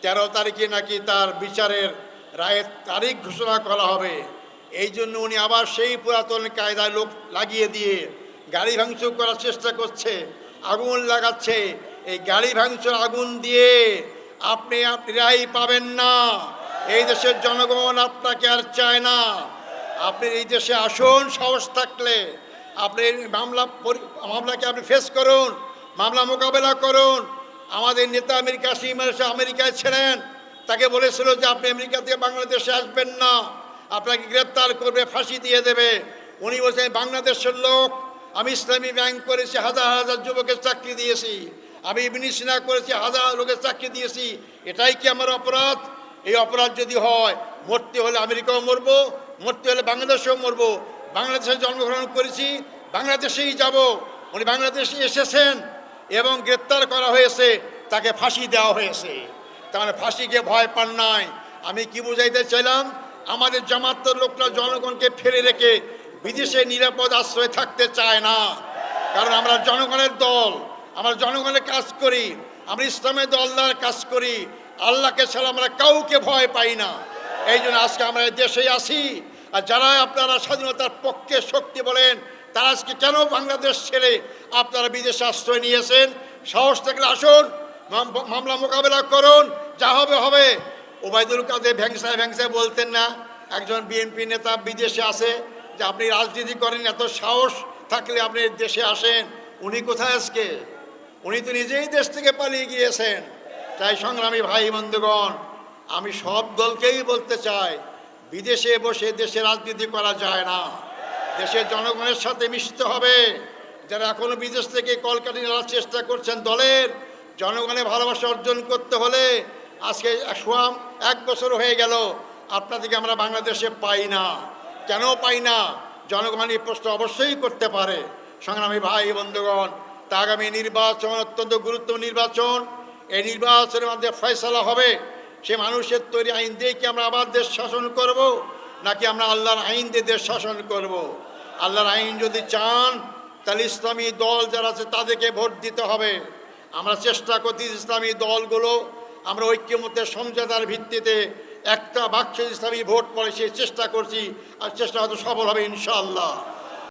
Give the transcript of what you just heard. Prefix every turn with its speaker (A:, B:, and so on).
A: 13 তারিখে নাকি তার বিচারের রায়ের তারিখ ঘোষণা করা হবে। এই জন্য উনি আবার সেই পুরাতন কায়দায় লোক লাগিয়ে দিয়ে গাড়ি ভাঙচুর করার চেষ্টা করছে, আগুন লাগাচ্ছে। এই গাড়ি ভাঙচুর আগুন দিয়ে আপনি রেহাই পাবেন না। এই দেশের জনগণ আপনাকে আর চায় না। আপনি এই দেশে আসুন, সাহস থাকলে আপনি মামলাকে আপনি ফেস করুন, মামলা মোকাবেলা করুন। আমাদের নেতা আমির কাসিম আমেরিকায় ছিলেন, তাকে বলেছিল যে আপনি আমেরিকা থেকে বাংলাদেশে আসবেন না, আপনাকে গ্রেপ্তার করবে, ফাঁসি দিয়ে দেবে। উনি বলছেন বাংলাদেশের লোক, আমি ইসলামী ব্যাংক করেছি, হাজার হাজার যুবকের চাকরি দিয়েছি, আমি ইবনে সিনা করেছি, হাজার লোকের চাকরি দিয়েছি, এটাই কি আমার অপরাধ? এই অপরাধ যদি হয়, মরতে হলে আমেরিকাও মরবো, মরতে হলে বাংলাদেশেও মরবো। বাংলাদেশে জন্মগ্রহণ করেছি, বাংলাদেশেই যাব। উনি বাংলাদেশে এসেছেন এবং গ্রেপ্তার করা হয়েছে, তাকে ফাঁসি দেওয়া হয়েছে। তার মানে ফাঁসিকে ভয় পান নাই। আমি কি বুঝাইতে চাইলাম, আমাদের জামাতের লোকরা জনগণকে ফেলে রেখে বিদেশে নিরাপদ আশ্রয় থাকতে চায় না। কারণ আমরা জনগণের দল, আমরা জনগণের কাজ করি, আমরা ইসলামের দলদার কাজ করি, আল্লাহকে ছাড়া আমরা কাউকে ভয় পাই না। এই জন্য আজকে আমরা দেশে আসি। আর যারা আপনারা স্বাধীনতার পক্ষে শক্তি বলেন, তারা আজকে কেন বাংলাদেশ ছেড়ে আপনারা বিদেশে আশ্রয় নিয়েছেন? সাহস থাকলে আসুন, মামলা মোকাবেলা করুন, যা হবে হবে। ওবায়দুল কাদের ভ্যাংসায় বলতেন না, একজন বিএনপি নেতা বিদেশে আসে, যে আপনি রাজনীতি করেন, এত সাহস থাকলে আপনি দেশে আসেন। উনি কোথায় আজকে? উনি তো নিজেই দেশ থেকে পালিয়ে গিয়েছেন। তাই সংগ্রামী ভাই বন্ধুগণ, আমি সব দলকেই বলতে চাই, বিদেশে বসে দেশে রাজনীতি করা যায় না। দেশের জনগণের সাথে মিশতে হবে। যারা এখনো বিদেশ থেকে কলকাঠি নেওয়ার চেষ্টা করছেন, দলের জনগণের ভালোবাসা অর্জন করতে হলে আজকে 1 বছর হয়ে গেল আপনাদেরকে আমরা বাংলাদেশে পাই না। কেন পাই না? জনগণ এই প্রশ্ন অবশ্যই করতে পারে। সংগ্রামী ভাই বন্ধুগণ, তা আগামী নির্বাচন অত্যন্ত গুরুত্বপূর্ণ নির্বাচন। এই নির্বাচনের মধ্যে ফয়সালা হবে, সে মানুষের তৈরি আইন দিয়ে কি আমরা আবার দেশ শাসন করব, নাকি আমরা আল্লাহর আইন দিয়ে দেশ শাসন করব? আল্লাহর আইন যদি চান, তাহলে ইসলামী দল যারা আছে তাদেরকে ভোট দিতে হবে। আমরা চেষ্টা করছি ইসলামী দলগুলো আমরা ঐক্যমত্যের সমঝোতার ভিত্তিতে একটা বাক্সে ইসলামী ভোট পড়ে সেই চেষ্টা করছি, আর চেষ্টা হয়তো সফল হবে ইনশাআল্লাহ।